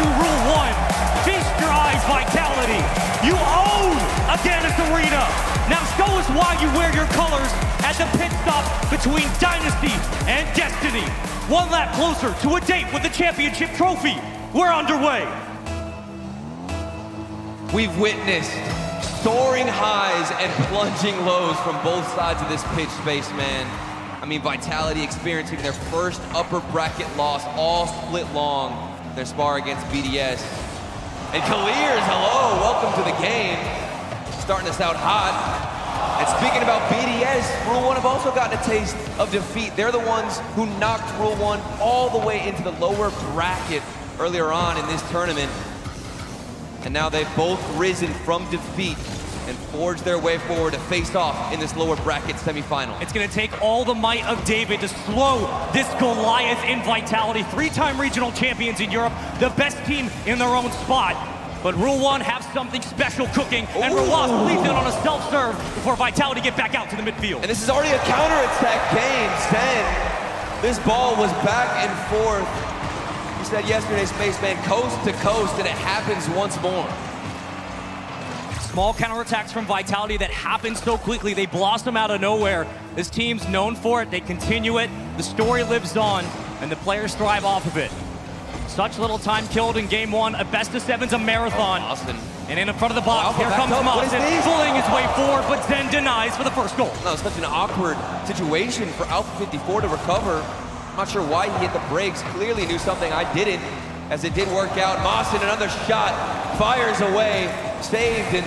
you, Rule 1. Feast your eyes, Vitality. You own Agganis Arena. Now show us why you wear your colors at the pit stop between Dynasty and Destiny. One lap closer to a date with the championship trophy. We're underway. We've witnessed soaring highs and plunging lows from both sides of this pitch space, man. I mean, Vitality experiencing their first upper bracket loss, all split long, their spar against BDS. And Clears, hello, welcome to the game. Starting us out hot. And speaking about BDS, Rule 1 have also gotten a taste of defeat. They're the ones who knocked Rule 1 all the way into the lower bracket earlier on in this tournament. And now they've both risen from defeat and forged their way forward to face off in this lower bracket semifinal. It's gonna take all the might of David to slow this Goliath in Vitality. Three-time regional champions in Europe, the best team in their own spot. But Rule 1 have something special cooking, and Ruas leads in on a self-serve before Vitality get back out to the midfield. And this is already a counter-attack game. Zen, this ball was back and forth. You said yesterday, Spaceman, coast to coast, and it happens once more. Small counterattacks from Vitality that happen so quickly. They blossom out of nowhere. This team's known for it. They continue it. The story lives on, and the players thrive off of it. Such little time killed in game 1. A best-of-7's a marathon. Austin. And in front of the box, here comes Austin, pulling his way forward, but Zen denies for the first goal. No, such an awkward situation for Alpha 54 to recover. I'm not sure why he hit the brakes. Clearly knew something I didn't, as it did work out. Mawson, another shot, fires away, saved, and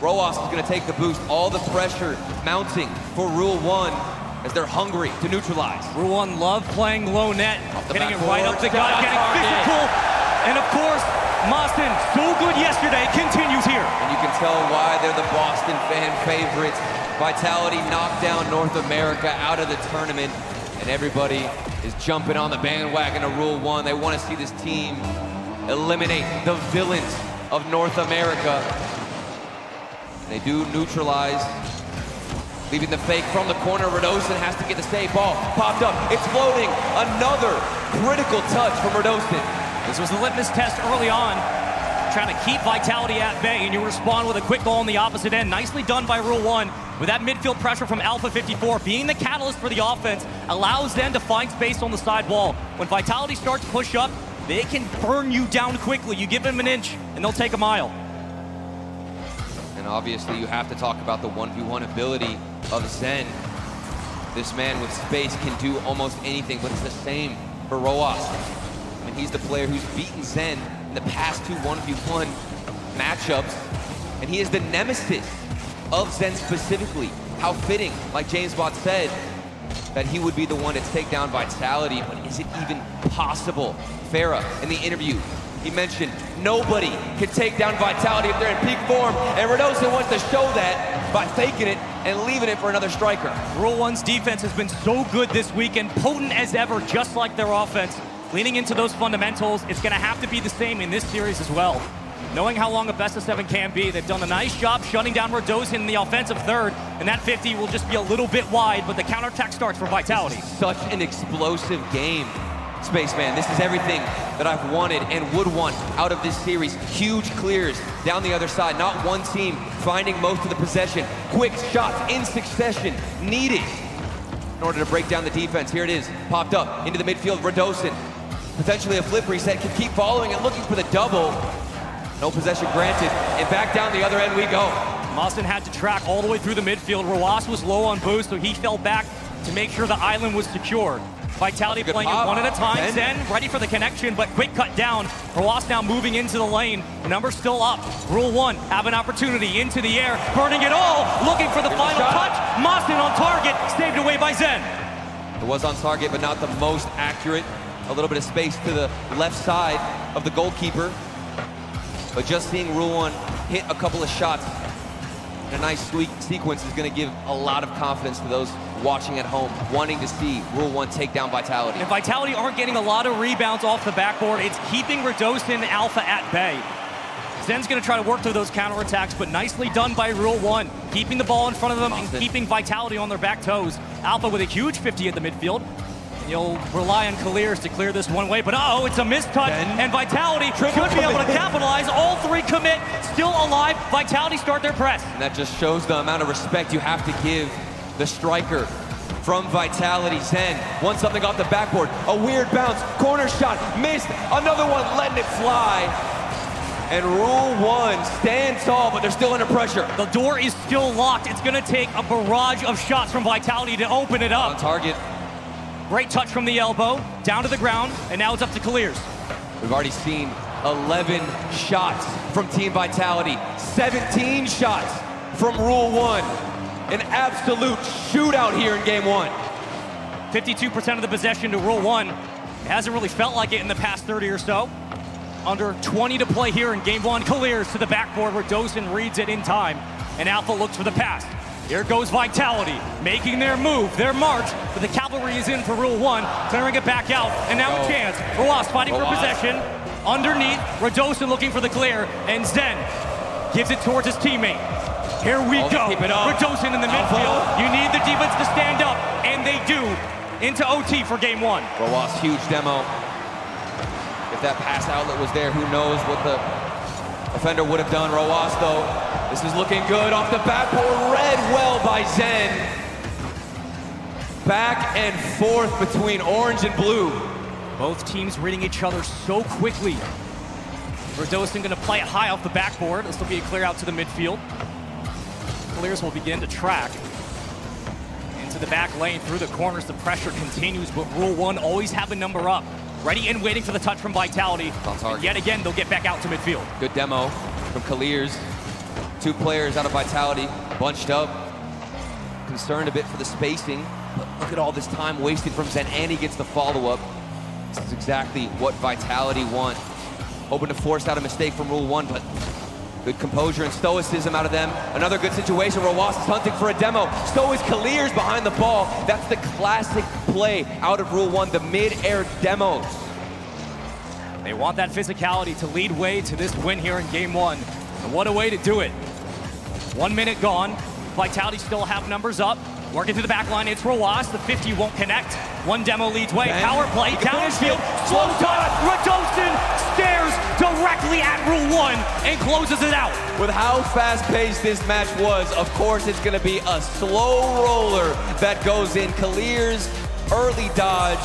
Roas is going to take the boost. All the pressure mounting for Rule 1 as they're hungry to neutralize. Rule 1 love playing low net, hitting it right up the gut, getting physical. And of course, Mawson, so good yesterday, continues here. And you can tell why they're the Boston fan favorites. Vitality knocked down North America out of the tournament, and everybody is jumping on the bandwagon of Rule 1. They want to see this team eliminate the villains of North America. And they do neutralize, leaving the fake from the corner. Radosin has to get the save. Ball popped up, it's floating. Another critical touch from Radosin. This was the litmus test early on, trying to keep Vitality at bay, and you respond with a quick goal on the opposite end. Nicely done by Rule 1. With that midfield pressure from Alpha 54, being the catalyst for the offense, allows them to find space on the side wall. When Vitality starts to push up, they can burn you down quickly. You give them an inch, and they'll take a mile. And obviously, you have to talk about the 1v1 ability of Zen. This man with space can do almost anything, but it's the same for Roas. I mean, he's the player who's beaten Zen in the past 2 1v1 matchups, and he is the nemesis of Zen specifically. How fitting, like James Bott said, that he would be the one to take down Vitality, but is it even possible? Farah, in the interview, he mentioned nobody can take down Vitality if they're in peak form, and Radosin wants to show that by faking it and leaving it for another striker. Rule 1's defense has been so good this weekend, potent as ever, just like their offense. Leaning into those fundamentals, it's going to have to be the same in this series as well. Knowing how long a best-of-7 can be, they've done a nice job shutting down Radosin in the offensive third, and that 50 will just be a little bit wide, but the counterattack starts for Vitality. Such an explosive game, Spaceman. This is everything that I've wanted and would want out of this series. Huge clears down the other side. Not one team finding most of the possession. Quick shots in succession needed in order to break down the defense. Here it is, popped up into the midfield. Radosin, potentially a flip reset, can keep following and looking for the double. No possession granted, and back down the other end we go. Mawson had to track all the way through the midfield. Roas was low on boost, so he fell back to make sure the island was secure. Vitality playing it one at a time. Zen ready for the connection, but quick cut down. Roas now moving into the lane. Number still up. Rule 1 have an opportunity into the air, burning it all, looking for the final touch. Mawson on target, saved away by Zen. It was on target, but not the most accurate. A little bit of space to the left side of the goalkeeper. But just seeing Rule 1 hit a couple of shots in a nice sequence is going to give a lot of confidence to those watching at home, wanting to see Rule 1 take down Vitality. If Vitality aren't getting a lot of rebounds off the backboard, it's keeping Radosin and Alpha at bay. Zen's going to try to work through those counterattacks, but nicely done by Rule 1, keeping the ball in front of them and keeping Vitality on their back toes. Alpha with a huge 50 at the midfield. You'll rely on Clears to clear this one way, but uh-oh, it's a mistouch, and Vitality should be able to capitalize. All three commit, still alive. Vitality start their press. And that just shows the amount of respect you have to give the striker from Vitality. Zen wants something off the backboard. A weird bounce, corner shot, missed. Another one letting it fly. And Rule 1 stand tall, but they're still under pressure. The door is still locked. It's gonna take a barrage of shots from Vitality to open it up. On target. Great touch from the elbow, down to the ground, and now it's up to Clears. We've already seen 11 shots from Team Vitality, 17 shots from Rule 1. An absolute shootout here in game 1. 52% of the possession to Rule 1. It hasn't really felt like it in the past 30 or so. Under 20 to play here in game 1. Clears to the backboard where Dosen reads it in time, and Alpha looks for the pass. Here goes Vitality, making their move, their march, but the cavalry is in for Rule 1, clearing it back out, and now a chance. Roas fighting for possession. Underneath, Radosin looking for the clear, and Zen gives it towards his teammate. Here we go. Radosin in the midfield. You need the defense to stand up, and they do. Into OT for game 1. Roas, huge demo. If that pass outlet was there, who knows what the offender would have done. Roas, though, this is looking good off the backboard. Read well by Zen. Back and forth between orange and blue. Both teams reading each other so quickly. Radosin going to play it high off the backboard. This will be a clear out to the midfield. Clears will begin to track. Into the back lane, through the corners, the pressure continues, but Rule 1 always have a number up. Ready and waiting for the touch from Vitality. And yet again, they'll get back out to midfield. Good demo from Clears. 2 players out of Vitality, bunched up. Concerned a bit for the spacing, but look at all this time wasted from Zen, and he gets the follow-up. This is exactly what Vitality want. Hoping to force out a mistake from Rule 1, but good composure and stoicism out of them. Another good situation. Roas is hunting for a demo. So is Clears behind the ball. That's the classic play out of Rule 1, the mid-air demos. They want that physicality to lead way to this win here in game 1. And what a way to do it. 1 minute gone. Vitality still have numbers up. Working through the back line, it's Roas. The 50 won't connect. One demo leads way. Power play, downfield, slow touch. Radosin stares directly at Rule 1 and closes it out. With how fast-paced this match was, of course it's going to be a slow roller that goes in. Clears, early dodge,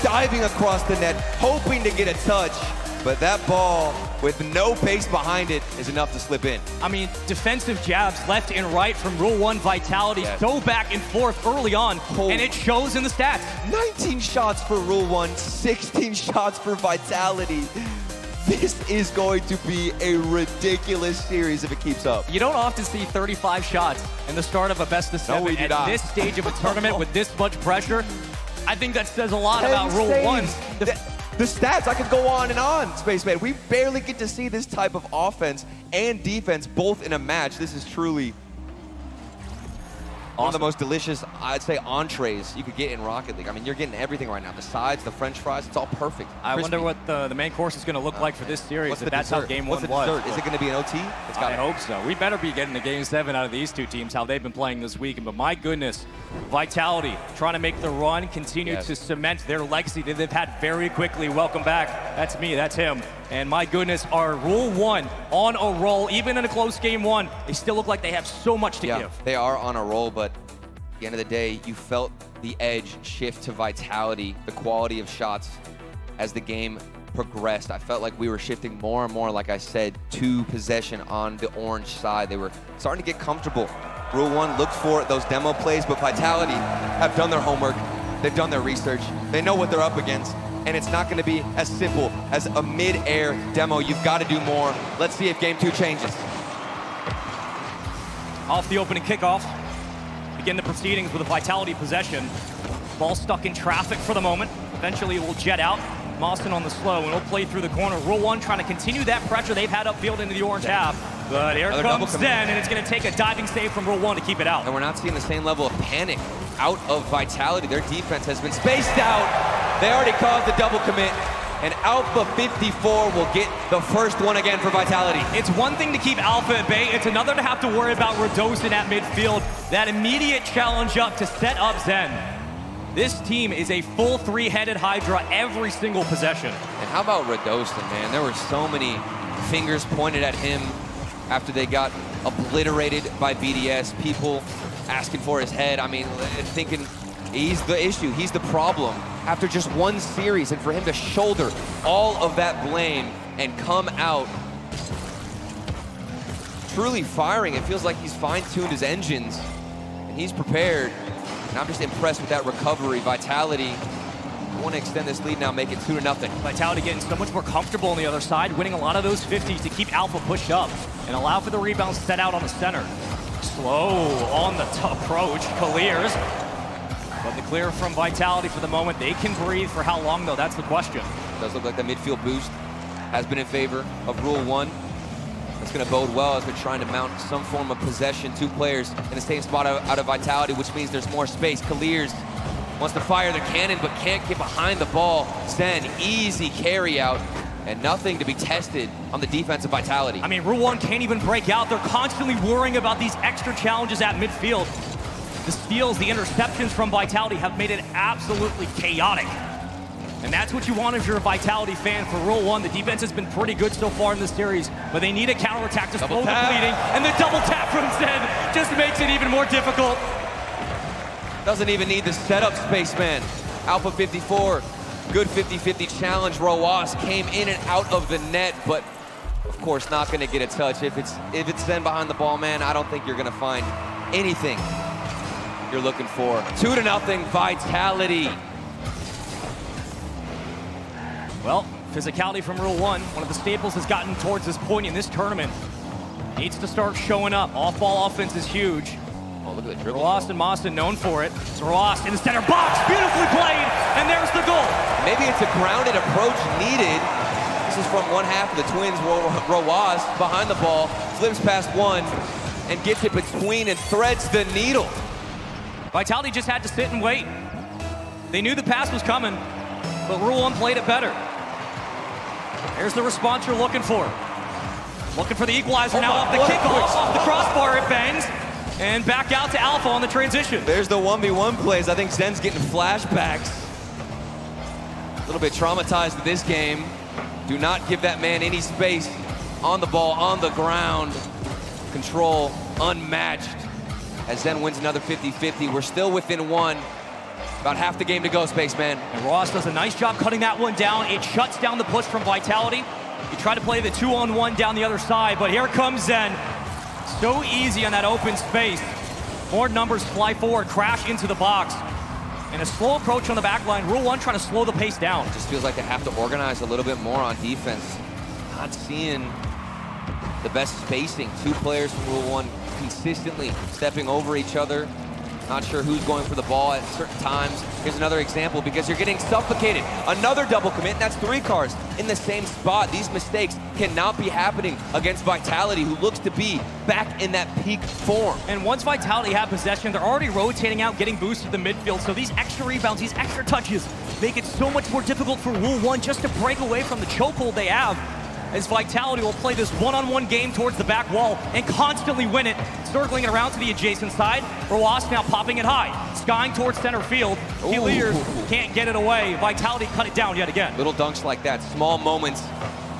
diving across the net, hoping to get a touch. But that ball, with no pace behind it, is enough to slip in. I mean, defensive jabs left and right from Rule 1 Vitality, so back and forth early on, and it shows in the stats. 19 shots for Rule 1, 16 shots for Vitality. This is going to be a ridiculous series if it keeps up. You don't often see 35 shots in the start of a best-of-7 at this stage of a tournament with this much pressure. I think that says a lot about Rule 1. The stats, I could go on, Spaceman. We barely get to see this type of offense and defense both in a match. This is truly one of the most delicious, I'd say, entrees you could get in Rocket League. I mean, you're getting everything right now. The sides, the French fries, it's all perfect. I wonder what the main course is going to look like for this series. If that's how game 1 was. Is it going to be an OT? I hope so. We better be getting to game 7 out of these 2 teams, how they've been playing this weekend. But my goodness, Vitality trying to make the run, continue to cement their legacy that they've had very quickly. Welcome back. That's me, that's him. And my goodness, our Rule 1 on a roll, even in a close game 1, they still look like they have so much to give. They are on a roll, but at the end of the day, you felt the edge shift to Vitality, the quality of shots as the game progressed. I felt like we were shifting more and more, like I said, to possession on the orange side. They were starting to get comfortable. Rule 1 looked for those demo plays, but Vitality have done their homework. They've done their research. They know what they're up against, and it's not going to be as simple as a mid-air demo. You've got to do more. Let's see if game 2 changes. Off the opening kickoff. Begin the proceedings with a Vitality possession. Ball stuck in traffic for the moment. Eventually it will jet out. Mawson on the slow, and he'll play through the corner. Rule 1 trying to continue that pressure they've had upfield into the orange half. But here comes Zen, and it's going to take a diving save from Rule 1 to keep it out. And we're not seeing the same level of panic out of Vitality. Their defense has been spaced out. They already caused the double commit. And Alpha 54 will get the first one again for Vitality. It's one thing to keep Alpha at bay. It's another to have to worry about Radosin at midfield. That immediate challenge up to set up Zen. This team is a full three-headed Hydra every single possession. And how about Radostin, man? There were so many fingers pointed at him after they got obliterated by BDS. People asking for his head. I mean, thinking he's the issue, he's the problem. After just one series, and for him to shoulder all of that blame and come out truly firing, it feels like he's fine-tuned his engines and he's prepared. And I'm just impressed with that recovery. Vitality want to extend this lead now, make it 2-0. Vitality getting so much more comfortable on the other side, winning a lot of those 50s to keep Alpha pushed up and allow for the rebounds set out on the center. Slow on the approach, clears. But the clear from Vitality for the moment. They can breathe for how long, though? That's the question. It does look like the midfield boost has been in favor of Rule 1. That's going to bode well as they're trying to mount some form of possession. Two players in the same spot out of Vitality, which means there's more space. Clears wants to fire their cannon, but can't get behind the ball. Zen, easy carry out, and nothing to be tested on the defense of Vitality. I mean, Rule 1 can't even break out. They're constantly worrying about these extra challenges at midfield. The steals, the interceptions from Vitality have made it absolutely chaotic. And that's what you want if you're a Vitality fan. For Rule 1, the defense has been pretty good so far in this series, but they need a counterattack to slow the bleeding, and the double tap from Zen just makes it even more difficult. Doesn't even need the setup, Spaceman. Alpha 54, good 50-50 challenge. Roas came in and out of the net, but of course not gonna get a touch. If it's Zen behind the ball, man, I don't think you're gonna find anything you're looking for. 2-0, Vitality. Well, physicality from Rule 1, one of the staples has gotten towards this point in this tournament. Needs to start showing up. Off-ball offense is huge. Oh, look at the dribble. Roas and Mawson known for it. It's Roas in the center box, beautifully played, and there's the goal. Maybe it's a grounded approach needed. This is from one half of the Twins. Roas behind the ball, flips past one, and gets it between and threads the needle. Vitality just had to sit and wait. They knew the pass was coming, but Rule 1 played it better. There's the response you're looking for. Looking for the equalizer now off the kickoff, off the crossbar, it bangs. And back out to Alpha on the transition. There's the 1v1 plays. I think Zen's getting flashbacks. A little bit traumatized in this game. Do not give that man any space on the ball, on the ground. Control unmatched as Zen wins another 50-50. We're still within one. About half the game to go, Spaceman. And Ross does a nice job cutting that one down. It shuts down the push from Vitality. You try to play the 2-on-1 down the other side, but here comes Zen. So easy on that open space. More numbers fly forward, crash into the box. And a slow approach on the back line. Rule 1 trying to slow the pace down. Just feels like they have to organize a little bit more on defense. Not seeing the best spacing. Two players from Rule 1 consistently stepping over each other. Not sure who's going for the ball at certain times. Here's another example because you're getting suffocated. Another double commit, and that's 3 cars in the same spot. These mistakes cannot be happening against Vitality, who looks to be back in that peak form. And once Vitality have possession, they're already rotating out, getting boosted to the midfield. So these extra rebounds, these extra touches, make it so much more difficult for Rule 1 just to break away from the chokehold they have, as Vitality will play this one-on-one game towards the back wall and constantly win it, circling it around to the adjacent side. Roas now popping it high, skying towards center field. Clears, can't get it away. Vitality cut it down yet again. Little dunks like that, small moments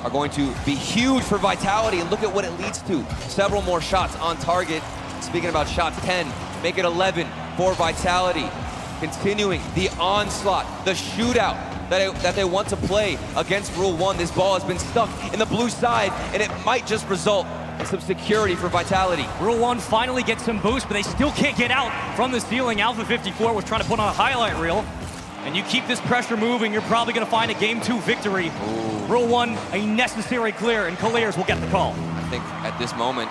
are going to be huge for Vitality, and look at what it leads to. Several more shots on target. Speaking about shots, 10, make it 11 for Vitality. Continuing the onslaught, the shootout that they want to play against Rule 1. This ball has been stuck in the blue side, and it might just result in some security for Vitality. Rule 1 finally gets some boost, but they still can't get out from the ceiling. Alpha 54 was trying to put on a highlight reel. And you keep this pressure moving, you're probably going to find a Game 2 victory. Rule 1, a necessary clear, and Clears will get the call. I think at this moment,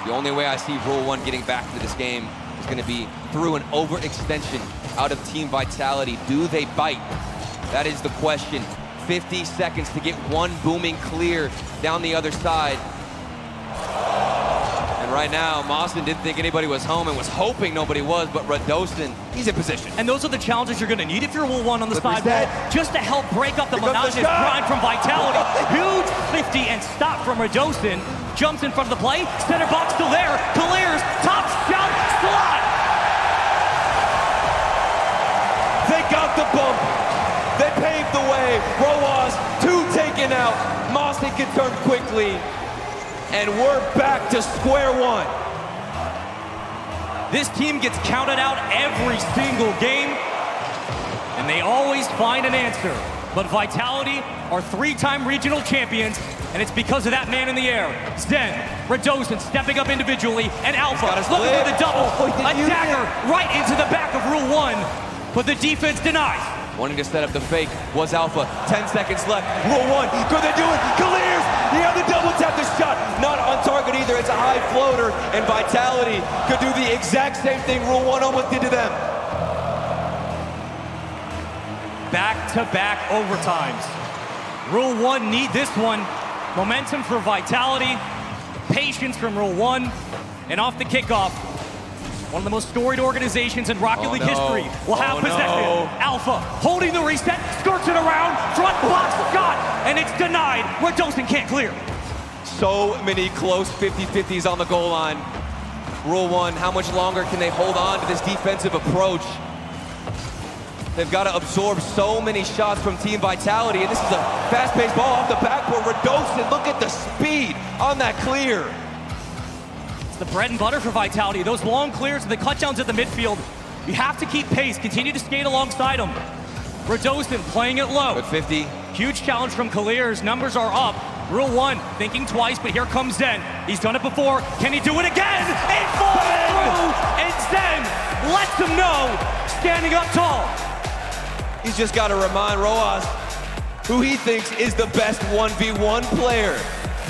the only way I see Rule 1 getting back to this game is going to be through an overextension out of Team Vitality. Do they bite? That is the question. 50 seconds to get one booming clear down the other side. And right now, Mawson didn't think anybody was home and was hoping nobody was, but Radostin, he's in position. And those are the challenges you're going to need if you're Rule 1 on the side wall, just to help break up the monotonous grind from Vitality. Huge 50 and stop from Radostin. Jumps in front of the play. Center box still there. Clears. Top shot. Slot. They out. Mawson can turn quickly. And we're back to square one. This team gets counted out every single game, and they always find an answer. But Vitality are 3-time regional champions, and it's because of that man in the air. Zen, Radosin stepping up individually, and Alpha looking for the double. A dagger right into the back of Rule 1, but the defense denies. Wanting to set up the fake was Alpha. 10 seconds left. Rule 1, could they do it? Clears! He had the double tap the shot. Not on target either. It's a high floater, and Vitality could do the exact same thing Rule 1 almost did to them. Back-to-back overtimes. Rule 1 need this one. Momentum for Vitality, patience from Rule 1, and off the kickoff, one of the most storied organizations in Rocket League history will have possession. Alpha holding the reset, skirts it around, front block shot, and it's denied. Radosin can't clear. So many close 50-50s on the goal line. Rule 1, how much longer can they hold on to this defensive approach? They've got to absorb so many shots from Team Vitality, and this is a fast-paced ball off the backboard. Radosin, look at the speed on that clear. It's the bread and butter for Vitality. Those long clears and the cutdowns at the midfield. You have to keep pace, continue to skate alongside them. Radosin playing it low. Good 50. Huge challenge from Clears. Numbers are up. Rule 1, thinking twice, but here comes Zen. He's done it before. Can he do it again? It falls through, and Zen lets them know, standing up tall. He's just got to remind Roas who he thinks is the best 1v1 player.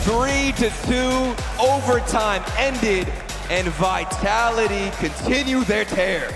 3-2, overtime ended, and Vitality continue their tear.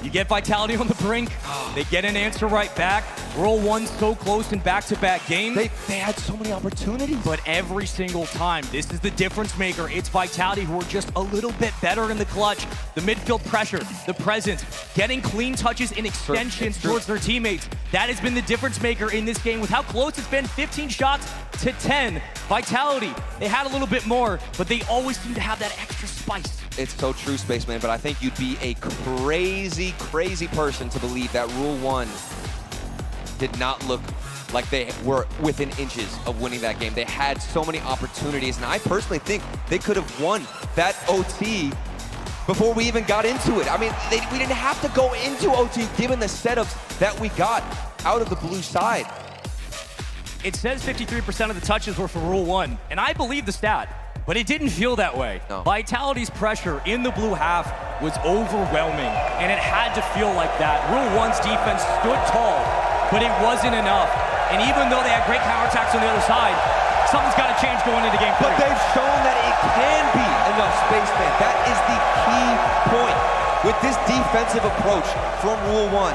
You get Vitality on the brink, they get an answer right back. Rule 1 so close in back-to-back games. They had so many opportunities. But every single time, this is the difference maker. It's Vitality who are just a little bit better in the clutch. The midfield pressure, the presence, getting clean touches and extensions towards their teammates. That has been the difference maker in this game with how close it's been, 15 shots to 10. Vitality, they had a little bit more, but they always seem to have that extra spice. It's so true, Spaceman, but I think you'd be a crazy, crazy person to believe that Rule 1 did not look like they were within inches of winning that game. They had so many opportunities, and I personally think they could have won that OT before we even got into it. I mean, we didn't have to go into OT given the setups that we got out of the blue side. It says 53% of the touches were for Rule 1, and I believe the stat, but it didn't feel that way. No. Vitality's pressure in the blue half was overwhelming, and it had to feel like that. Rule 1's defense stood tall, but it wasn't enough. And even though they had great counterattacks on the other side, something's got to change going into game 3. But they've shown that it can be enough, Spaceman. That is the key point. With this defensive approach from Rule 1,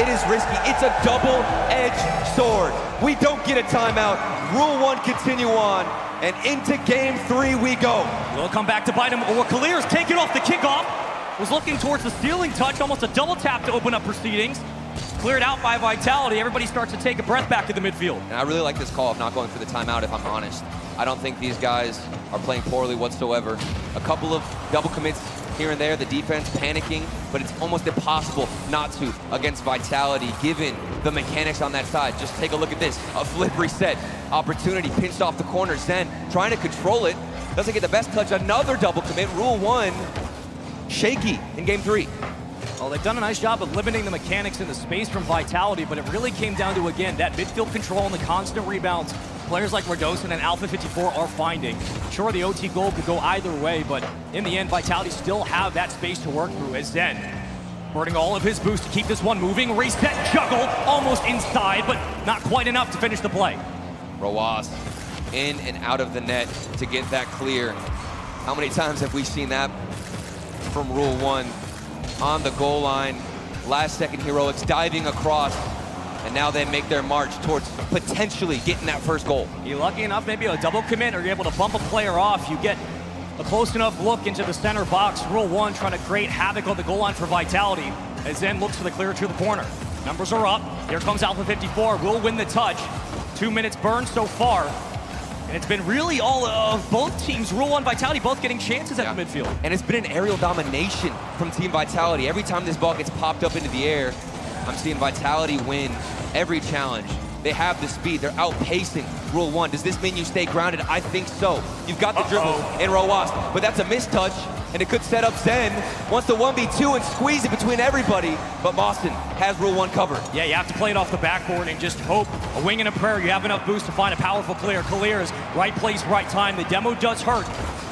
it is risky. It's a double-edged sword. We don't get a timeout. Rule 1 continue on, and into game 3 we go. Will come back to bite him, or Clears taking off the kickoff. Was looking towards the stealing touch, almost a double tap to open up proceedings. Cleared out by Vitality. Everybody starts to take a breath back to the midfield. And I really like this call of not going for the timeout, if I'm honest. I don't think these guys are playing poorly whatsoever. A couple of double commits here and there, the defense panicking, but it's almost impossible not to against Vitality, given the mechanics on that side. Just take a look at this. A flip reset. Opportunity pinched off the corner. Zen trying to control it. Doesn't get the best touch. Another double commit. Rule 1 shaky in game 3. Well, they've done a nice job of limiting the mechanics in the space from Vitality, but it really came down to, again, that midfield control and the constant rebounds players like Radosin and Alpha 54 are finding. Sure, the OT goal could go either way, but in the end, Vitality still have that space to work through as Zen burning all of his boost to keep this one moving. Reset, juggle, almost inside, but not quite enough to finish the play. Roas in and out of the net to get that clear. How many times have we seen that from Rule 1? On the goal line, last second heroics diving across, and now they make their march towards potentially getting that first goal. You're lucky enough, maybe a double commit, or you're able to bump a player off. You get a close enough look into the center box. Rule 1 trying to create havoc on the goal line for Vitality, as Zen looks for the clear to the corner. Numbers are up. Here comes Alpha 54, will win the touch. 2 minutes burned so far. And it's been really all of both teams, Rule 1, Vitality, both getting chances at the midfield. And it's been an aerial domination from Team Vitality. Every time this ball gets popped up into the air, I'm seeing Vitality win every challenge. They have the speed, they're outpacing Rule 1. Does this mean you stay grounded? I think so. You've got the dribble in Roas, but that's a mistouch, and it could set up Zen. Wants to 1v2 and squeeze it between everybody, but Boston has Rule 1 covered. Yeah, you have to play it off the backboard and just hope, a wing and a prayer, you have enough boost to find a powerful clear. Clear is right place, right time. The demo does hurt,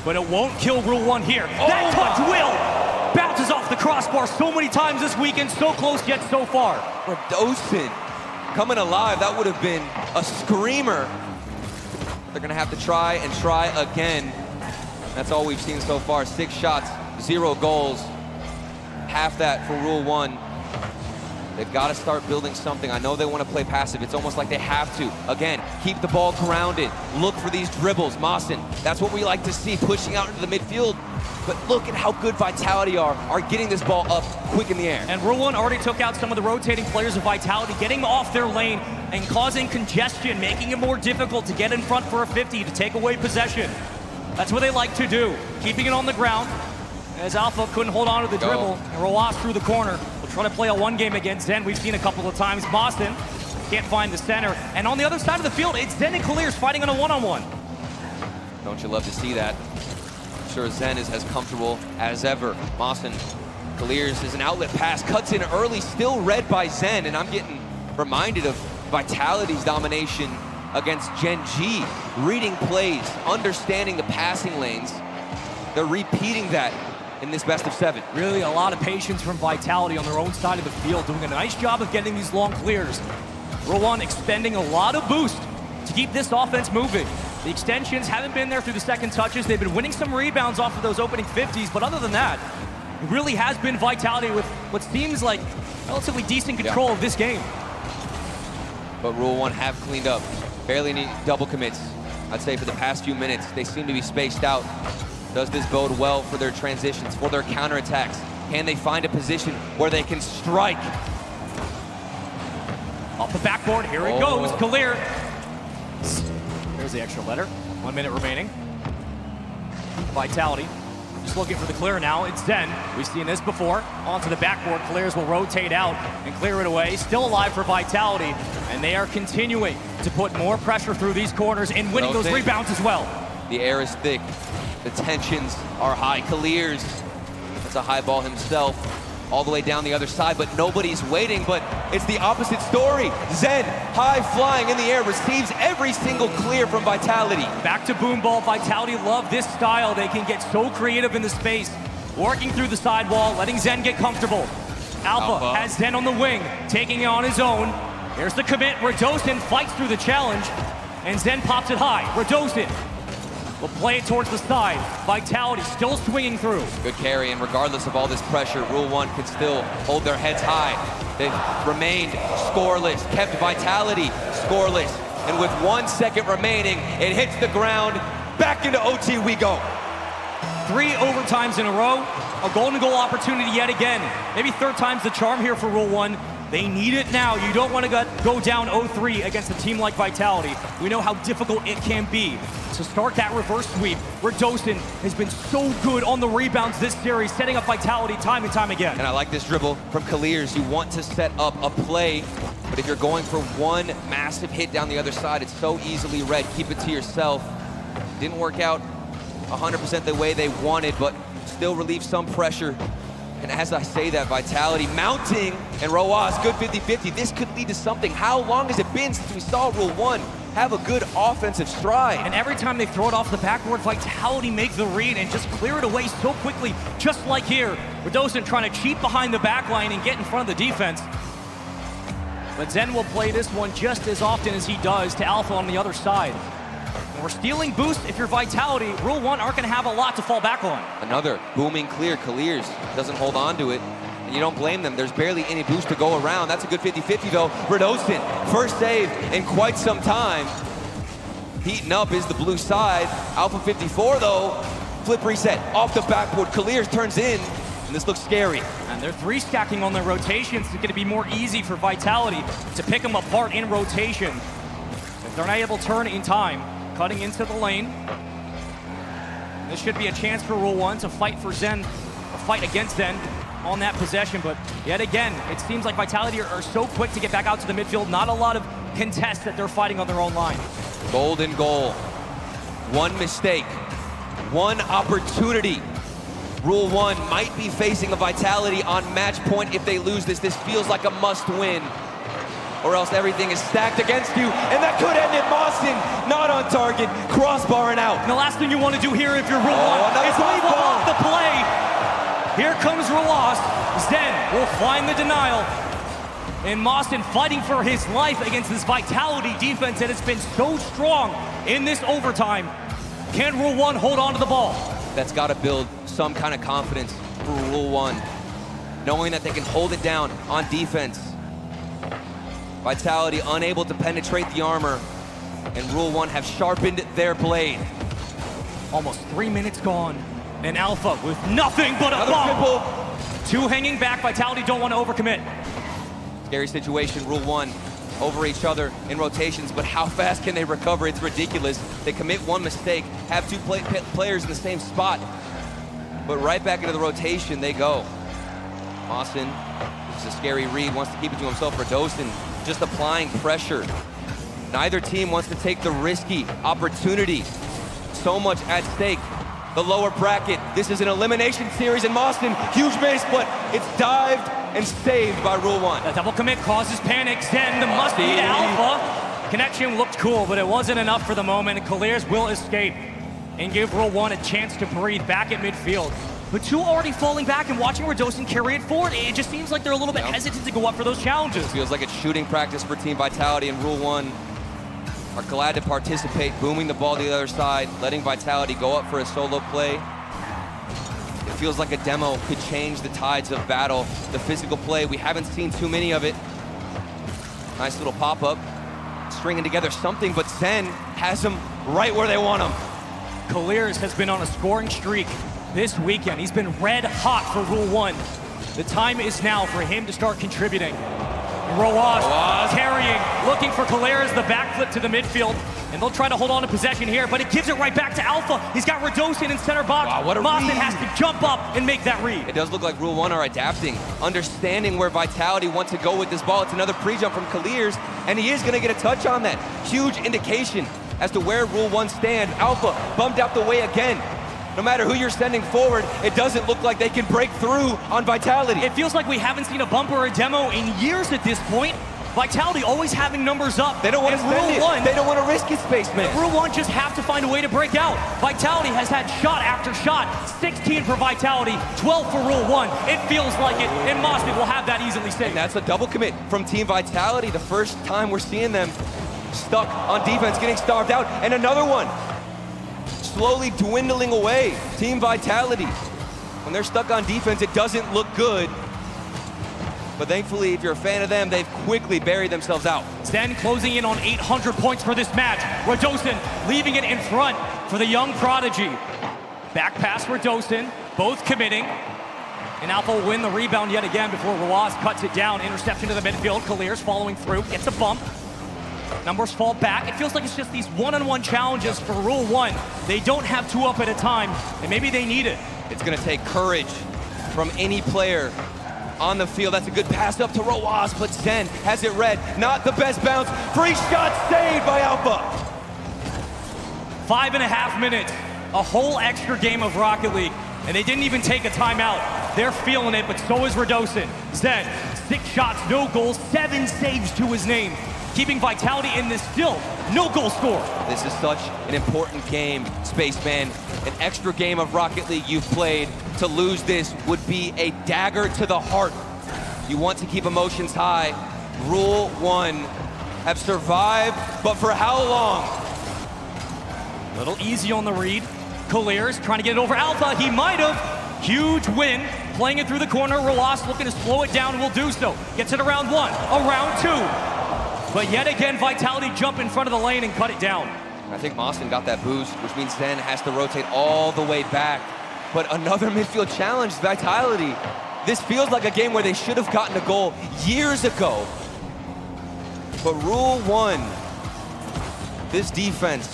but it won't kill Rule 1 here. That touch will! Bounces off the crossbar so many times this weekend, so close yet so far. Radosin coming alive, that would have been a screamer. They're gonna have to try and try again. That's all we've seen so far. 6 shots, 0 goals. Half that for Rule 1. They've got to start building something. I know they want to play passive. It's almost like they have to. Again, keep the ball grounded. Look for these dribbles. Mawson, that's what we like to see, pushing out into the midfield. But look at how good Vitality are getting this ball up quick in the air. And Rule 1 already took out some of the rotating players of Vitality, getting off their lane and causing congestion, making it more difficult to get in front for a 50, to take away possession. That's what they like to do, keeping it on the ground. As Alpha couldn't hold on to the dribble, and Roas through the corner. We'll try to play a 1 game against Zen. We've seen a couple of times. Boston can't find the center. And on the other side of the field, it's Zen and Clears fighting on a one-on-one. Don't you love to see that? I'm sure Zen is as comfortable as ever. Mawson, Clears is an outlet pass, cuts in early, still read by Zen, and I'm getting reminded of Vitality's domination against Gen G. Reading plays, understanding the passing lanes. They're repeating that in this best of 7. Really a lot of patience from Vitality on their own side of the field, doing a nice job of getting these long clears. Rule 1 expending a lot of boost to keep this offense moving. The extensions haven't been there through the second touches. They've been winning some rebounds off of those opening 50s, but other than that, it really has been Vitality with what seems like relatively decent control of this game. But Rule 1 have cleaned up. Barely need double commits. I'd say for the past few minutes, they seem to be spaced out. Does this bode well for their transitions, for their counterattacks? Can they find a position where they can strike? Off the backboard, here it goes, Kalir. There's the extra letter, 1 minute remaining. Vitality, just looking for the clear now, it's Zen. We've seen this before, onto the backboard, Clears will rotate out and clear it away. Still alive for Vitality, and they are continuing to put more pressure through these corners and winning those rebounds as well. The air is thick. The tensions are high. Clears, that's a high ball himself, all the way down the other side, but nobody's waiting, but it's the opposite story. Zen, high flying in the air, receives every single clear from Vitality. Back to boom ball. Vitality love this style. They can get so creative in the space, working through the sidewall, letting Zen get comfortable. Alpha has Zen on the wing, taking it on his own. Here's the commit. Radosin fights through the challenge, and Zen pops it high. Radosin will play it towards the side. Vitality still swinging through. Good carry, and regardless of all this pressure, Rule 1 can still hold their heads high. They've remained scoreless, kept Vitality scoreless, and with 1 second remaining, it hits the ground. Back into OT we go. 3 overtimes in a row, a golden goal opportunity yet again. Maybe 3rd time's the charm here for Rule 1. They need it now. You don't want to go down 0-3 against a team like Vitality. We know how difficult it can be. To start that reverse sweep, Radosin has been so good on the rebounds this series, setting up Vitality time and time again. And I like this dribble from Clears. You want to set up a play, but if you're going for 1 massive hit down the other side, it's so easily read. Keep it to yourself. Didn't work out 100% the way they wanted, but still relieve some pressure. And as I say that, Vitality mounting, and Roas, good 50-50. This could lead to something. How long has it been since we saw Rule 1 have a good offensive stride? And every time they throw it off the backboard, Vitality make the read and just clear it away so quickly, just like here. Radosin trying to cheat behind the back line and get in front of the defense. But Zen will play this one just as often as he does to Alpha on the other side. And we're stealing boost. If you're Vitality, Rule 1 aren't going to have a lot to fall back on. Another booming clear. Clears doesn't hold on to it. And you don't blame them. There's barely any boost to go around. That's a good 50-50 though. Radosin, first save in quite some time. Heating up is the blue side. Alpha 54 though. Flip reset off the backboard. Clears turns in. And this looks scary. And they're 3 stacking on their rotations. It's going to be more easy for Vitality to pick them apart in rotation. If they're not able to turn in time, cutting into the lane. This should be a chance for Rule 1 to fight for Zen, or fight against Zen. on that possession, but yet again, it seems like Vitality are so quick to get back out to the midfield. Not a lot of contests that they're fighting on their own line. Golden goal. One mistake, one opportunity. Rule 1 might be facing a Vitality on match point if they lose this. This feels like a must win, or else everything is stacked against you, and that could end it. Boston, not on target, crossbar and out. And the last thing you want to do here if you're Rule 1 is leave off the play. Here comes Roas. Zen will find the denial. And Mawson fighting for his life against this Vitality defense that has been so strong in this overtime. Can Rule 1 hold on to the ball? That's got to build some kind of confidence for Rule 1, knowing that they can hold it down on defense. Vitality unable to penetrate the armor, and Rule 1 have sharpened their blade. Almost 3 minutes gone, and Alpha with nothing but a bomb. Triple. 2 hanging back. Vitality don't want to overcommit. Scary situation. Rule 1 over each other in rotations, but how fast can they recover? It's ridiculous. They commit one mistake, have 2 players in the same spot, but right back into the rotation they go. Austin, this is a scary read, wants to keep it to himself. Radosin just applying pressure. Neither team wants to take the risky opportunity. So much at stake. The lower bracket, this is an elimination series, and Boston, huge base, but it's dived and saved by Rule 1. The double commit causes panic. Zen, the must be to Alpha. Connection looked cool, but it wasn't enough for the moment, and Colliers will escape and give Rule 1 a chance to breathe back at midfield. But 2 already falling back, and watching Radosin carry it forward, it just seems like they're a little bit hesitant to go up for those challenges. Feels like it's shooting practice for Team Vitality, and Rule 1 are glad to participate, booming the ball to the other side, letting Vitality go up for a solo play. It feels like a demo could change the tides of battle. The physical play, we haven't seen too many of it. Nice little pop-up, stringing together something, but Zen has them right where they want them. Colliers has been on a scoring streak this weekend. He's been red hot for Rule 1. The time is now for him to start contributing. Roas carrying, looking for Colliers, the backflip to the midfield, and they'll try to hold on to possession here, but it gives it right back to Alpha. He's got Radosin in center box. Wow, what a Mawson read. has to jump up and make that read. It does look like Rule 1 are adapting, understanding where Vitality wants to go with this ball. It's another pre-jump from Colliers, and he is going to get a touch on that. Huge indication as to where Rule 1 stands. Alpha bumped out the way again. No matter who you're sending forward, it doesn't look like they can break through on Vitality. It feels like we haven't seen a bump or a demo in years at this point. Vitality always having numbers up. They don't want to spend it. They don't want to risk it, Spaceman. Rule 1 just have to find a way to break out. Vitality has had shot after shot. 16 for Vitality, 12 for Rule 1. It feels like it, and Mosby will have that easily saved. And that's a double commit from Team Vitality. The first time we're seeing them stuck on defense, getting starved out. And another one, slowly dwindling away. Team Vitality, when they're stuck on defense, it doesn't look good. But thankfully, if you're a fan of them, they've quickly buried themselves out. Zen closing in on 800 points for this match. Radosin leaving it in front for the young prodigy. Back pass Radosin, both committing. And Alpha will win the rebound yet again before Roas cuts it down. Interception to the midfield. Colliers following through, gets a bump. Numbers fall back. It feels like it's just these one-on-one challenges for Rule 1. They don't have 2 up at a time, and maybe they need it. It's gonna take courage from any player on the field. That's a good pass up to Roas, but Zen has it read. Not the best bounce. Free shot saved by Alpha. 5.5 minutes, a whole extra game of Rocket League, and they didn't even take a timeout. They're feeling it, but so is Radosin. Zen, 6 shots, no goals, 7 saves to his name, keeping Vitality in this still no goal score. This is such an important game, Spaceman. An extra game of Rocket League you've played. To lose this would be a dagger to the heart. You want to keep emotions high. Rule 1 have survived, but for how long? A little easy on the read. Colliers trying to get it over Alpha. He might have. Huge win. Playing it through the corner. Roas looking to slow it down, will do so. Gets it around 1, around 2. But yet again, Vitality jump in front of the lane and cut it down. I think Mawson got that boost, which means Zen has to rotate all the way back. But another midfield challenge, Vitality. This feels like a game where they should have gotten a goal years ago. But Rule 1, this defense,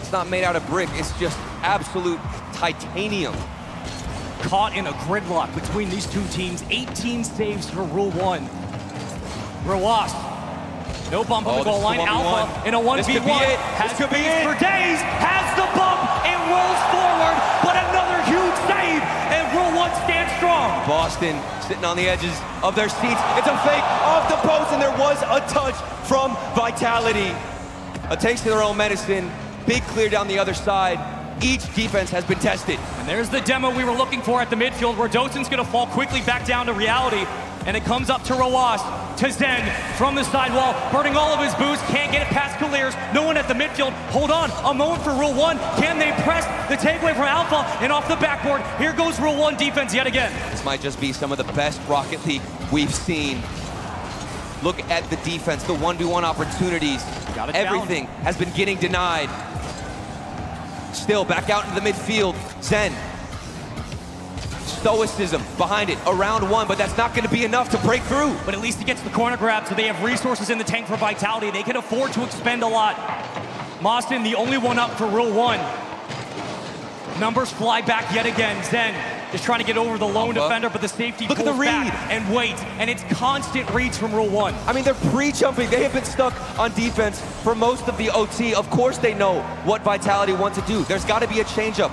it's not made out of brick, it's just absolute titanium. caught in a gridlock between these two teams. 18 saves for Rule 1. Roas, no bump on the goal line. Alpha in a 1v1, has space for days, has the bump, and rolls forward, but another huge save, and Rule 1 stands strong. Boston sitting on the edges of their seats. It's a fake off the post, and there was a touch from Vitality. A taste of their own medicine. Big clear down the other side. Each defense has been tested. And there's the demo we were looking for at the midfield, where Dosen's gonna fall quickly back down to reality. And it comes up to Roas, to Zen from the sidewall, burning all of his boost, can't get it past Clears. No one at the midfield. Hold on, a moment for Rule 1. Can they press the takeaway from Alpha and off the backboard? Here goes Rule 1 defense yet again. This might just be some of the best Rocket League we've seen. Look at the defense, the 1v1 opportunities. Everything has been getting denied. Still back out into the midfield, Zen. Stoicism behind it, around one, but that's not going to be enough to break through. But at least he gets the corner grab, so they have resources in the tank for Vitality. They can afford to expend a lot. Mawson, the only one up for Rule 1. Numbers fly back yet again. Zen is trying to get over the lone defender, but the safety Look at the read. And waits, and it's constant reads from Rule 1. I mean, they're pre-jumping. They have been stuck on defense for most of the OT. Of course they know what Vitality want to do. There's got to be a change-up.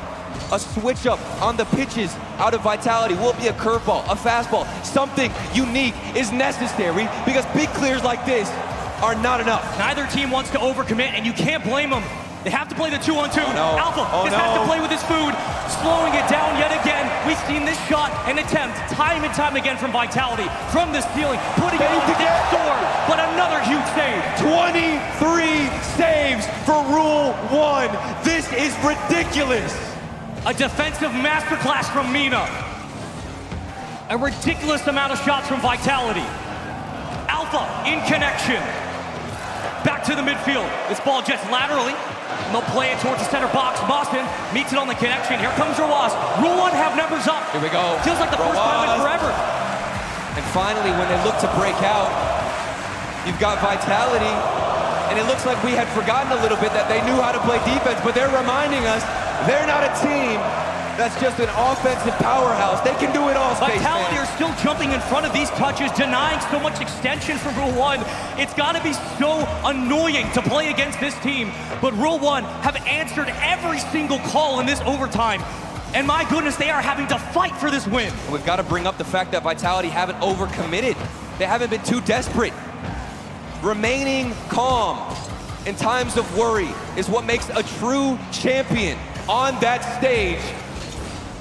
A switch up on the pitches out of Vitality. Will be a curveball, a fastball. Something unique is necessary because big clears like this are not enough. Neither team wants to overcommit, and you can't blame them. They have to play the 2-on-2. Oh, no. Alpha has to play with his food, slowing it down yet again. We've seen this shot and attempt time and time again from Vitality, from the ceiling, putting it on the door, but another huge save. 23 saves for Rule 1. This is ridiculous. A defensive masterclass from Mina. A ridiculous amount of shots from Vitality. Alpha in connection. Back to the midfield. This ball jets laterally. And they'll play it towards the center box. Boston meets it on the connection. Here comes Roas. Rule 1 have numbers up. Here we go. Feels like the first time in forever. And finally, when they look to break out, you've got Vitality. And it looks like we had forgotten a little bit that they knew how to play defense, but they're reminding us they're not a team that's just an offensive powerhouse. They can do it all, Vitality are still jumping in front of these touches, denying so much extension from Rule 1. It's got to be so annoying to play against this team. But Rule 1 have answered every single call in this overtime. And my goodness, they are having to fight for this win. We've got to bring up the fact that Vitality haven't overcommitted. They haven't been too desperate. Remaining calm in times of worry is what makes a true champion on that stage.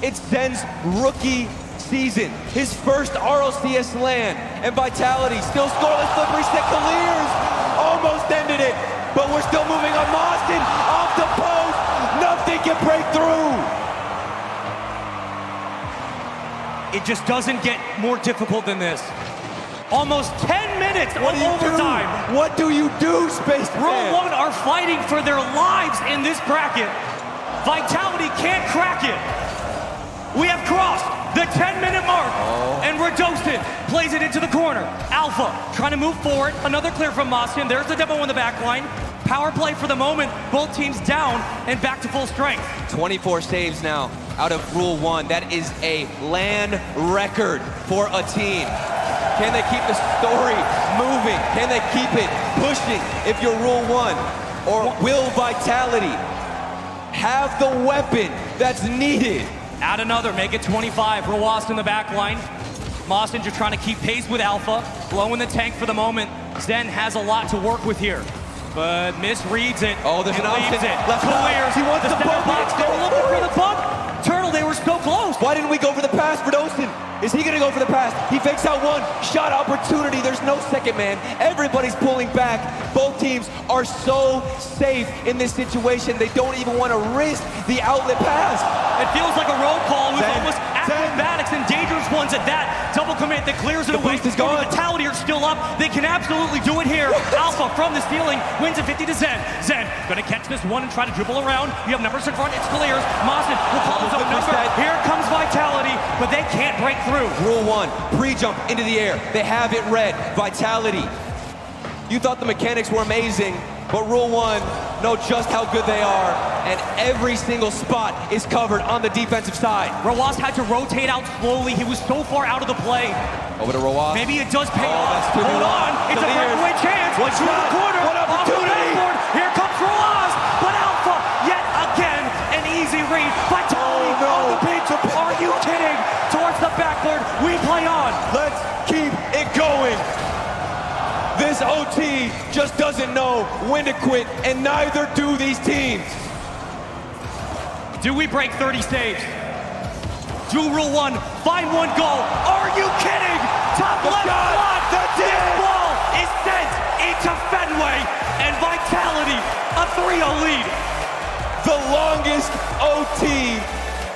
It's Zen's rookie season, his first RLCS LAN, and Vitality still scoreless. Slippery stick, Clears almost ended it, but we're still moving on. Mawson off the post, nothing can break through. It just doesn't get more difficult than this. Almost 10 minutes of overtime. What do you do, Spaceman? Rule 1 are fighting for their lives in this bracket. Vitality can't crack it. We have crossed the 10-minute mark, and Radosin plays it into the corner. Alpha trying to move forward. Another clear from Moskin. There's the demo in the back line. Power play for the moment. Both teams down and back to full strength. 24 saves now out of Rule 1. That is a LAN record for a team. Can they keep the story moving? Can they keep it pushing if you're Rule 1? Or will Vitality have the weapon that's needed? Add another, make it 25. Roas in the back line. Mawson just trying to keep pace with Alpha. Blowing the tank for the moment. Zen has a lot to work with here, but misreads it. Oh, there's an option. Left Clears. He wants the bump. Box. They were looking for the bump. Turtle, they were so close. Why didn't we go for the pass for Dosen? Is he gonna go for the pass? He fakes out one. Shot opportunity. There's no second man. Everybody's pulling back. Both teams are so safe in this situation. They don't even want to risk the outlet pass. It feels like a roll call with almost acrobatics and dangerous ones at that. Double commit that clears it away. Boost is gone. Vitality are still up. They can absolutely do it here. Alpha from the ceiling wins at 50 to Zen. Zen gonna catch this one and try to dribble around. You have numbers in front. It's Clears. Mawson will call his own number. Here comes Vitality, but they can't break through. Rule 1, pre-jump into the air. They have it read. Vitality. You thought the mechanics were amazing. but Rule 1 know just how good they are, and every single spot is covered on the defensive side. Roas had to rotate out slowly. He was so far out of the play. Over to Roas. Maybe it does pay off. Hold on, it's a breakaway chance. One through the corner. What opportunity? Here comes Roas, but Alpha yet again an easy read. Vitality on the pizza. Are you kidding? Towards the backboard, we play on. Let's keep it going. This OT just doesn't know when to quit, and neither do these teams. Do we break 30 saves? Do Rule 1, find one goal. Are you kidding? Top left slot. This ball is sent into Fenway, and Vitality a 3-0 lead. The longest OT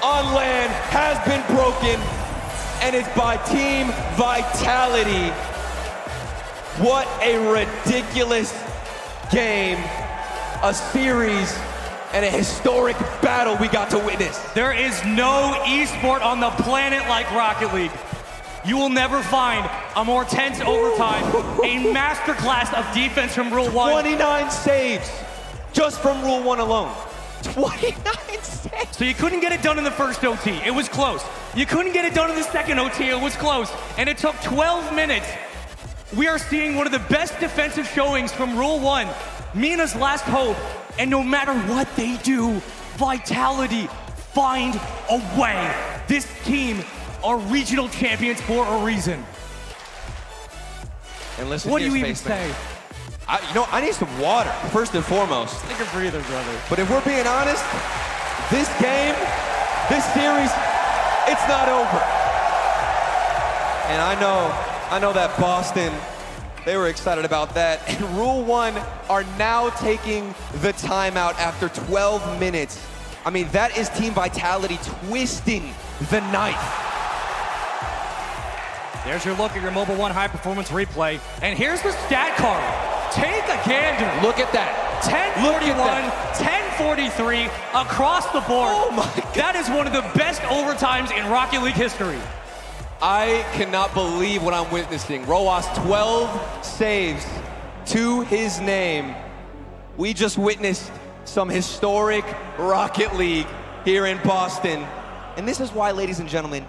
on land has been broken, and it's by Team Vitality. What a ridiculous game, a series, and a historic battle we got to witness. There is no esport on the planet like Rocket League. You will never find a more tense overtime, a masterclass of defense from Rule 1. 29 saves, just from Rule 1 alone. 29 saves. So you couldn't get it done in the first OT, it was close. You couldn't get it done in the second OT, it was close. And it took 12 minutes. We are seeing one of the best defensive showings from Rule 1, Mina's last hope, and no matter what they do, Vitality find a way. This team are regional champions for a reason. And listen, what do you even say? I need some water, first and foremost. Take a breather, brother. But if we're being honest, this game, this series, it's not over. And I know that Boston, they were excited about that. And Rule 1 are now taking the timeout after 12 minutes. I mean, that is Team Vitality twisting the knife. There's your look at your Mobile 1 high-performance replay. And here's the stat card. Take a gander. Look at that. 10-41, 10-43 across the board. Oh my God. That is one of the best overtimes in Rocket League history. I cannot believe what I'm witnessing. Roas, 12 saves to his name. We just witnessed some historic Rocket League here in Boston. And this is why, ladies and gentlemen,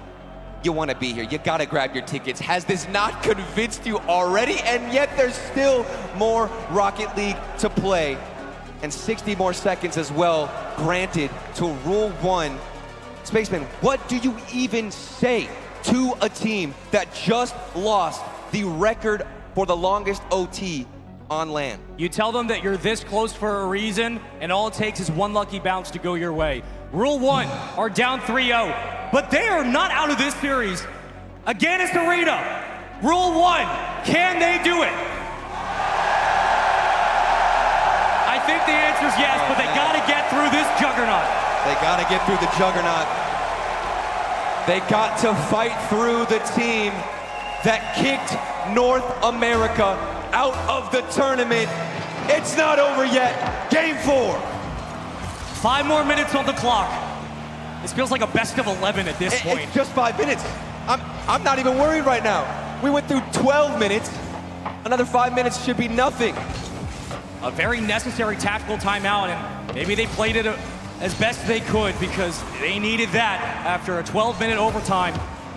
you want to be here. You got to grab your tickets. Has this not convinced you already? And yet there's still more Rocket League to play. And 60 more seconds as well granted to Rule 1. Spaceman, what do you even say to a team that just lost the record for the longest OT on land? You tell them that you're this close for a reason, and all it takes is one lucky bounce to go your way. Rule 1 are down 3-0, but they are not out of this series. Agganis Arena, Rule 1, can they do it? I think the answer is yes, but they gotta get through this juggernaut. They gotta get through the juggernaut. They got to fight through the team that kicked North America out of the tournament. It's not over yet. Game 4. 5 more minutes on the clock. This feels like a best of 11 at this point. It's just 5 minutes. I'm not even worried right now. We went through 12 minutes. Another 5 minutes should be nothing. A very necessary tactical timeout, and maybe they played it as best they could because they needed that after a 12-minute overtime.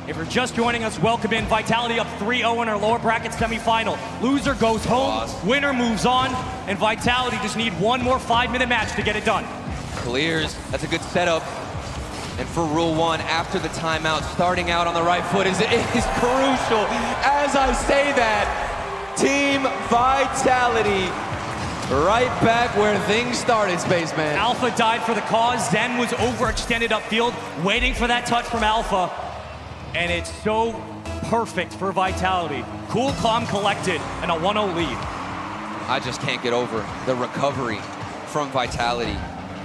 If you're just joining us, welcome in. Vitality up 3-0 in our lower bracket semifinal. Loser goes home, winner moves on, and Vitality just need one more 5-minute match to get it done. Clears, that's a good setup. And for Rule 1, after the timeout, starting out on the right foot is crucial. As I say that, Team Vitality right back where things started, Spaceman. Alpha died for the cause. Zen was overextended upfield, waiting for that touch from Alpha. And it's so perfect for Vitality. Cool, calm, collected, and a 1-0 lead. I just can't get over the recovery from Vitality.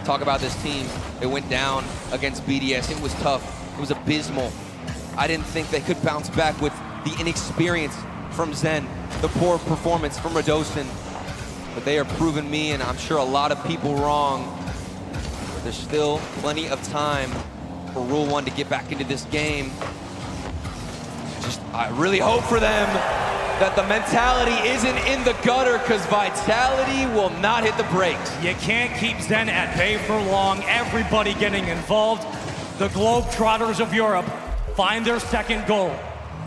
Talk about this team. It went down against BDS. It was tough. It was abysmal. I didn't think they could bounce back with the inexperience from Zen, the poor performance from Radosin. But they are proving me, and I'm sure a lot of people, wrong. There's still plenty of time for Rule 1 to get back into this game. I really hope for them that the mentality isn't in the gutter, because Vitality will not hit the brakes. You can't keep Zen at bay for long. Everybody getting involved. The Globetrotters of Europe find their second goal.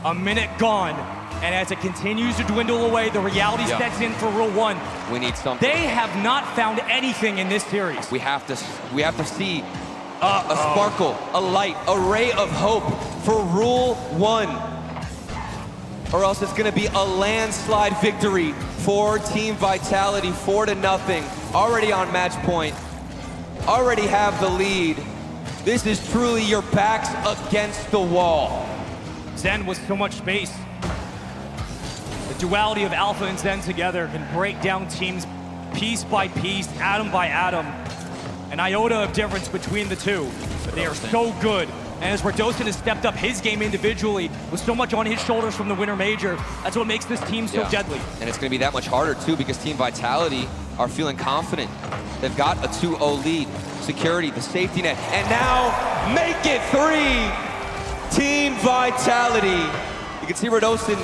A minute gone. And as it continues to dwindle away, the reality sets in for Rule 1. We need something. They have not found anything in this series. We have to see a sparkle, a light, a ray of hope for Rule 1. Or else it's going to be a landslide victory for Team Vitality, 4-0. Already on match point. Already have the lead. This is truly your backs against the wall. Zen with so much space. The duality of Alpha and Zen together can break down teams piece by piece, atom by atom. An iota of difference between the two, but they are so good. And as Radosin has stepped up his game individually with so much on his shoulders from the Winter Major, that's what makes this team so deadly. And it's going to be that much harder too, because Team Vitality are feeling confident. They've got a 2-0 lead. Security, the safety net, and now make it 3. Team Vitality. You can see Radosin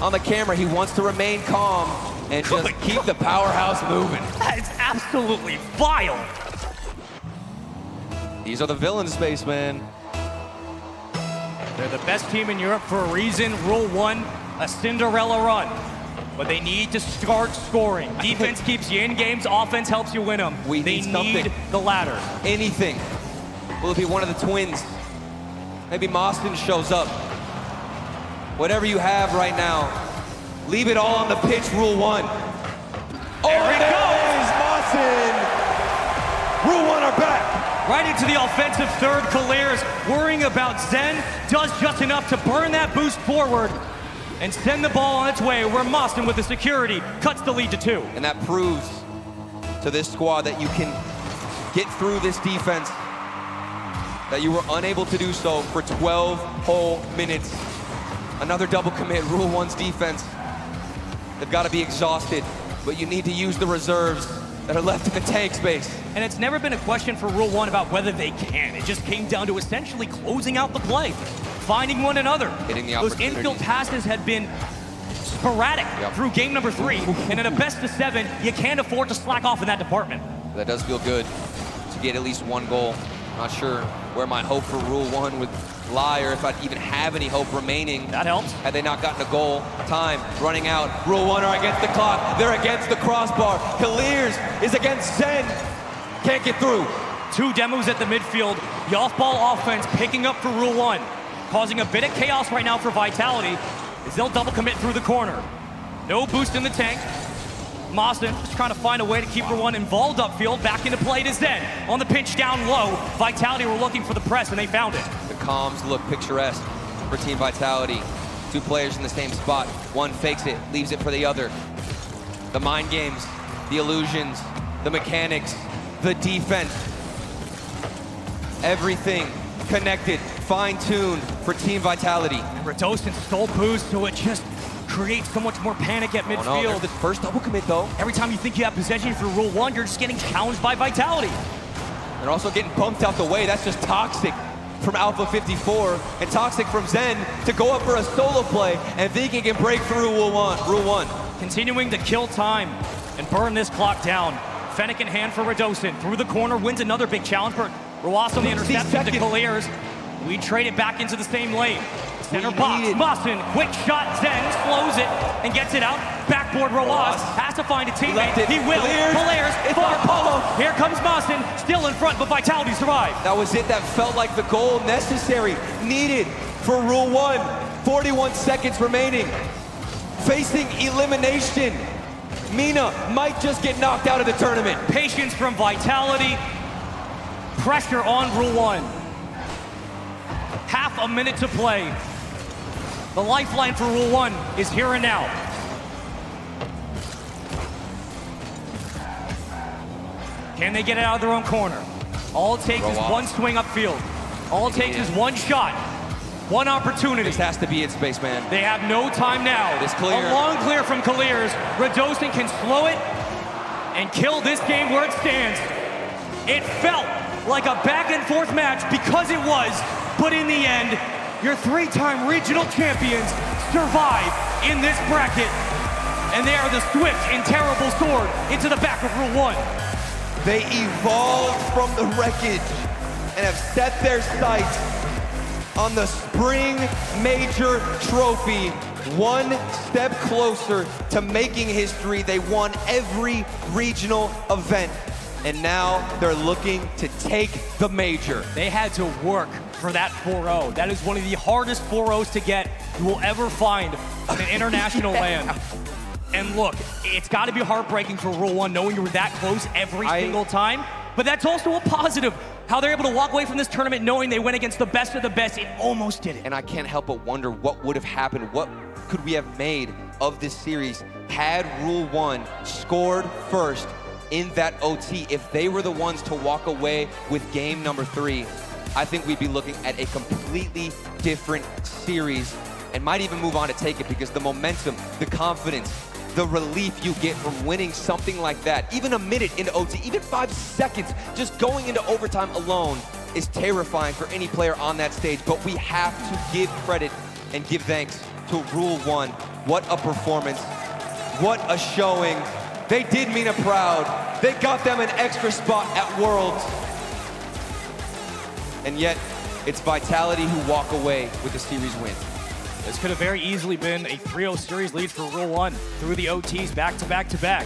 on the camera. He wants to remain calm and just keep the powerhouse moving. That is absolutely vile. These are the villains, Spaceman. They're the best team in Europe for a reason. Rule 1, a Cinderella run. But they need to start scoring. Defense keeps you in games, offense helps you win them. They need the latter. Anything. Will it be one of the twins? Maybe Mostyn shows up. Whatever you have right now, leave it all on the pitch, Rule 1. There it goes! Mostyn! Rule 1 are back. Right into the offensive third. Kaliers worrying about Zen, does just enough to burn that boost forward and send the ball on its way, where Mostyn with the security cuts the lead to 2. And that proves to this squad that you can get through this defense, that you were unable to do so for 12 whole minutes. Another double commit, Rule 1's defense. They've got to be exhausted, but you need to use the reserves that are left in the tank space. And it's never been a question for Rule 1 about whether they can. It just came down to essentially closing out the play, finding one another. Hitting the Those infield passes had been sporadic through game number 3. And in a best of 7, you can't afford to slack off in that department. That does feel good to get at least 1 goal. Not sure where my hope for Rule 1 would lie, or if I'd even have any hope remaining. That helps. Had they not gotten a goal. Time running out. Rule 1 are against the clock. They're against the crossbar. Kaliers is against Zen. Can't get through. 2 demos at the midfield. The off-ball offense picking up for Rule 1. Causing a bit of chaos right now for Vitality as they'll double commit through the corner. No boost in the tank. Mostyn just trying to find a way to keep Rule 1 involved upfield. Back into play to Zen. On the pinch down low. Vitality were looking for the press and they found it. The comms look picturesque for Team Vitality. 2 players in the same spot. One fakes it, leaves it for the other. The mind games, the illusions, the mechanics, the defense. Everything connected, fine-tuned for Team Vitality. And Radosin stole boost, so it just creates so much more panic at midfield. No, the first double commit though. Every time you think you have possession for Rule 1, you're just getting challenged by Vitality. They're also getting bumped out the way. That's just toxic from Alpha 54 and toxic from Zen to go up for a solo play and think he can break through Rule 1. Continuing to kill time and burn this clock down. Fennec in hand for Radosin. Through the corner, wins another big challenge for Roas on the interception to Kaliers. We trade it back into the same lane. Center box, Mostyn, quick shot, Zen slows it and gets it out. Backboard Roas has to find a teammate. He will. Kaliers, far post. Here comes Mostyn, still in front, but Vitality survived. That was it. That felt like the goal necessary, needed for Rule 1. 41 seconds remaining. Facing elimination. Mina might just get knocked out of the tournament. Patience from Vitality. Pressure on Rule 1. Half a minute to play. The lifeline for Rule 1 is here and now. Can they get it out of their own corner? All it takes is one swing upfield. All it takes is one shot. One opportunity. This has to be it, Spaceman. They have no time now. This clear. A long clear from Kaliers. Radosin can slow it and kill this game where it stands. It felt like a back and forth match because it was, but in the end, your 3-time regional champions, survive in this bracket. And they are the swift and terrible sword into the back of Rule 1. They evolved from the wreckage and have set their sights on the Spring Major Trophy. One step closer to making history. They won every regional event, and now they're looking to take the major. They had to work for that 4-0. That is one of the hardest 4-0s to get you will ever find in an international land. And look, it's got to be heartbreaking for Rule 1 knowing you were that close every single time. But that's also a positive, how they're able to walk away from this tournament knowing they went against the best of the best and almost did it. And I can't help but wonder what would have happened. What could we have made of this series had Rule 1 scored first in that OT? If they were the ones to walk away with game number 3, I think we'd be looking at a completely different series and might even move on to take it, because the momentum, the confidence, the relief you get from winning something like that, even a minute into OT, even 5 seconds, just going into overtime alone is terrifying for any player on that stage. But we have to give credit and give thanks to Rule 1. What a performance, what a showing. They did Mina proud. They got them an extra spot at Worlds. And yet, it's Vitality who walk away with the series win. This could have very easily been a 3-0 series lead for Rule 1 through the OTs back to back to back.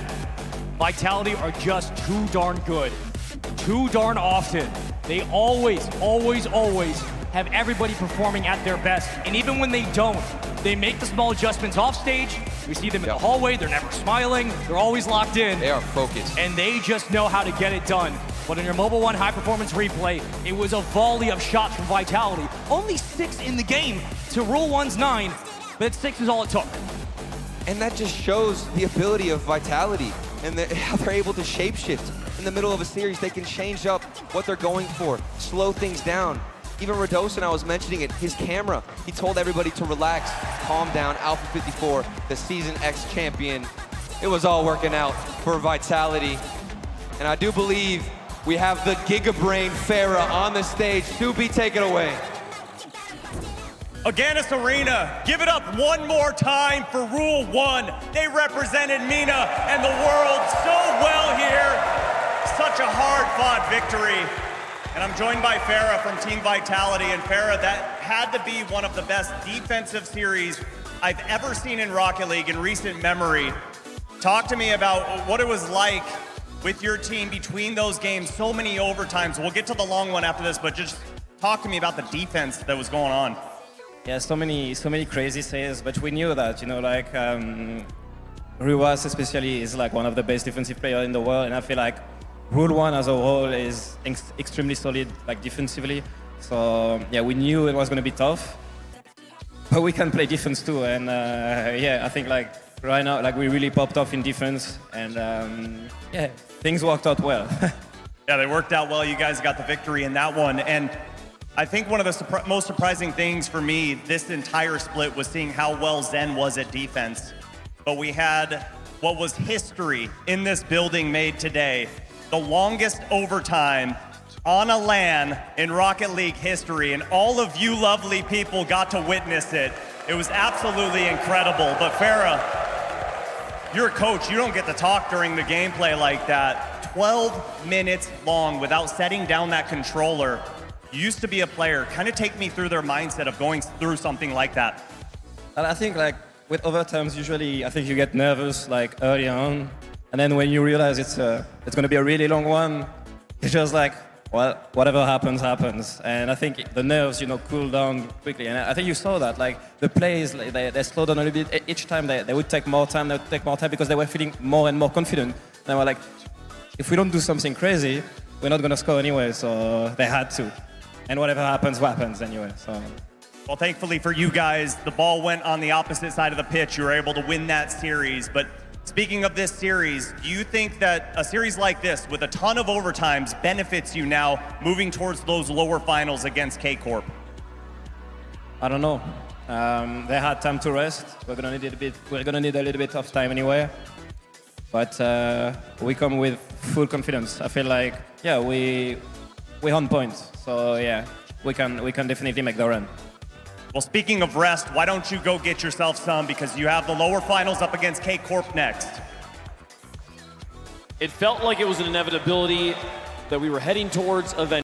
Vitality are just too darn good, too darn often. They always, always, always have everybody performing at their best. And even when they don't, they make the small adjustments off stage. We see them in the hallway, they're never smiling, they're always locked in. They are focused. And they just know how to get it done. But in your Mobile 1 high-performance replay, it was a volley of shots from Vitality. Only 6 in the game to Rule 1's 9, but 6 is all it took. And that just shows the ability of Vitality and how they're able to shapeshift. In the middle of a series, they can change up what they're going for, slow things down. Even Radosin, I was mentioning it, his camera, he told everybody to relax, calm down. Alpha 54, the Season X champion. It was all working out for Vitality. And I do believe we have the Gigabrain Farah on the stage. Subi, take it away. Agganis Arena, give it up one more time for Rule 1. They represented Mina and the world so well here. Such a hard-fought victory. And I'm joined by Farah from Team Vitality. And Farah, that had to be one of the best defensive series I've ever seen in Rocket League in recent memory. Talk to me about what it was like with your team between those games, so many overtimes. We'll get to the long one after this, but just talk to me about the defense that was going on. Yeah, so many crazy saves, but we knew that, you know, like Ruas especially is like one of the best defensive players in the world, and I feel like Rule 1 as a whole is extremely solid, like defensively. So yeah, we knew it was going to be tough, but we can play defense too, and yeah, I think like right now, like we really popped off in defense, and yeah, things worked out well. Yeah, they worked out well. You guys got the victory in that one, and I think one of the most surprising things for me this entire split was seeing how well Zen was at defense. But we had what was history in this building made today. The longest overtime on a LAN in Rocket League history, and all of you lovely people got to witness it. It was absolutely incredible. But Farah, you're a coach. You don't get to talk during the gameplay like that. 12 minutes long without setting down that controller. You used to be a player. Kind of take me through their mindset of going through something like that. And I think like with overtimes, usually I think you get nervous like early on, and then when you realize it's going to be a really long one, it's just like, well, whatever happens, happens. And I think the nerves, you know, cool down quickly. And I think you saw that, like the plays, like, they slowed down a little bit. Each time they would take more time, because they were feeling more and more confident. And they were like, if we don't do something crazy, we're not going to score anyway. So they had to. And whatever happens, happens anyway. So. Well, thankfully for you guys, the ball went on the opposite side of the pitch. You were able to win that series. But speaking of this series, do you think that a series like this, with a ton of overtimes, benefits you now moving towards those lower finals against K-Corp? I don't know. They had time to rest. We're gonna need a little bit of time anyway. But we come with full confidence. I feel like, yeah, we're on point. So yeah, we can definitely make the run. Well, speaking of rest, why don't you go get yourself some, because you have the lower finals up against K-Corp next. It felt like it was an inevitability that we were heading towards eventually.